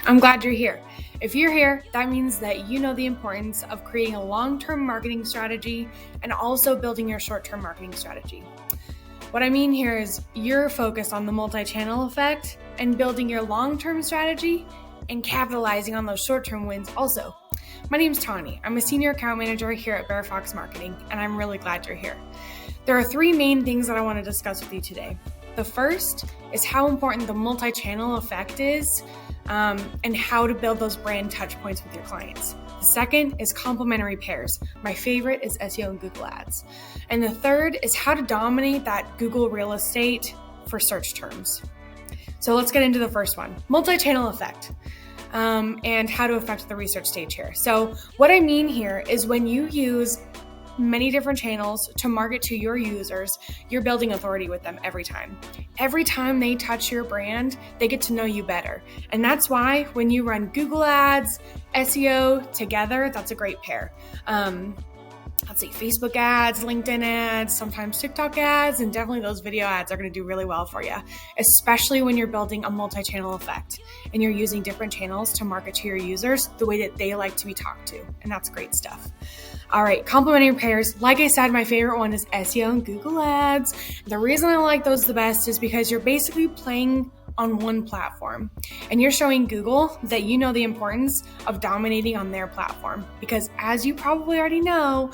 I'm glad you're here. If you're here, that means that you know the importance of creating a long-term marketing strategy and also building your short-term marketing strategy. What I mean here is you're focused on the multi-channel effect and building your long-term strategy and capitalizing on those short-term wins also. My name's Tawni. I'm a senior account manager here at Bear Fox Marketing, and I'm really glad you're here. There are three main things that I want to discuss with you today. The first is how important the multi-channel effect is and how to build those brand touch points with your clients. The second is complementary pairs. My favorite is SEO and Google Ads. And the third is how to dominate that Google real estate for search terms. So let's get into the first one, multi-channel effect. And how to affect the research stage here. So what I mean here is when you use many different channels to market to your users, you're building authority with them every time. Every time they touch your brand, they get to know you better. And that's why when you run Google Ads, SEO together, that's a great pair. Let's see, Facebook ads, LinkedIn ads, sometimes TikTok ads, and definitely those video ads are going to do really well for you, especially when you're building a multi-channel effect and you're using different channels to market to your users the way that they like to be talked to. And that's great stuff. All right, complementary pairs. Like I said, my favorite one is SEO and Google Ads. The reason I like those the best is because you're basically playing on one platform and you're showing Google that you know the importance of dominating on their platform, because as you probably already know,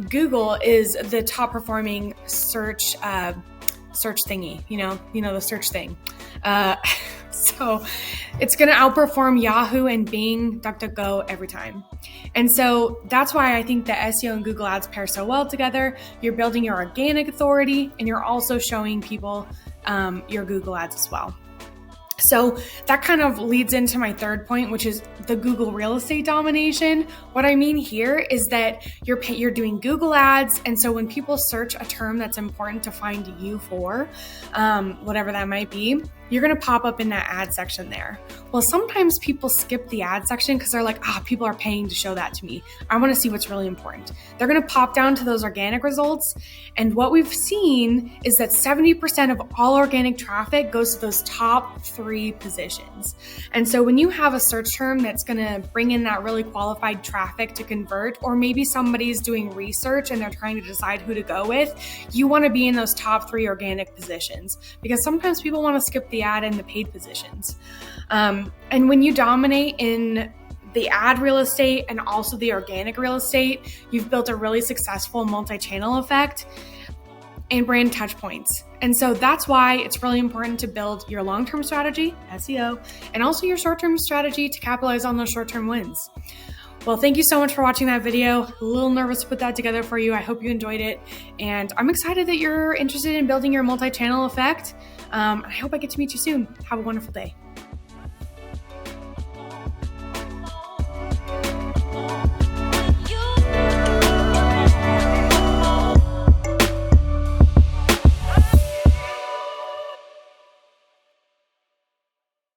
Google is the top performing search thingy, you know the search thing. So it's going to outperform Yahoo and Bing, DuckDuckGo every time. And so that's why I think that SEO and Google Ads pair so well together. You're building your organic authority and you're also showing people your Google Ads as well. So that kind of leads into my third point, which is the Google real estate domination. What I mean here is that you're doing Google Ads. And so when people search a term that's important to find you for, whatever that might be, you're going to pop up in that ad section there. Well, sometimes people skip the ad section because they're like, people are paying to show that to me. I want to see what's really important. They're going to pop down to those organic results. And what we've seen is that 70% of all organic traffic goes to those top 3 positions. And so when you have a search term that's going to bring in that really qualified traffic to convert, or maybe somebody's doing research and they're trying to decide who to go with, you want to be in those top 3 organic positions, because sometimes people want to skip the ad and the paid positions. And when you dominate in the ad real estate and also the organic real estate, you've built a really successful multi-channel effect and brand touch points. And so that's why it's really important to build your long-term strategy, SEO, and also your short-term strategy to capitalize on those short-term wins. Well, thank you so much for watching that video. A little nervous to put that together for you. I hope you enjoyed it. And I'm excited that you're interested in building your multi-channel effect. I hope I get to meet you soon. Have a wonderful day.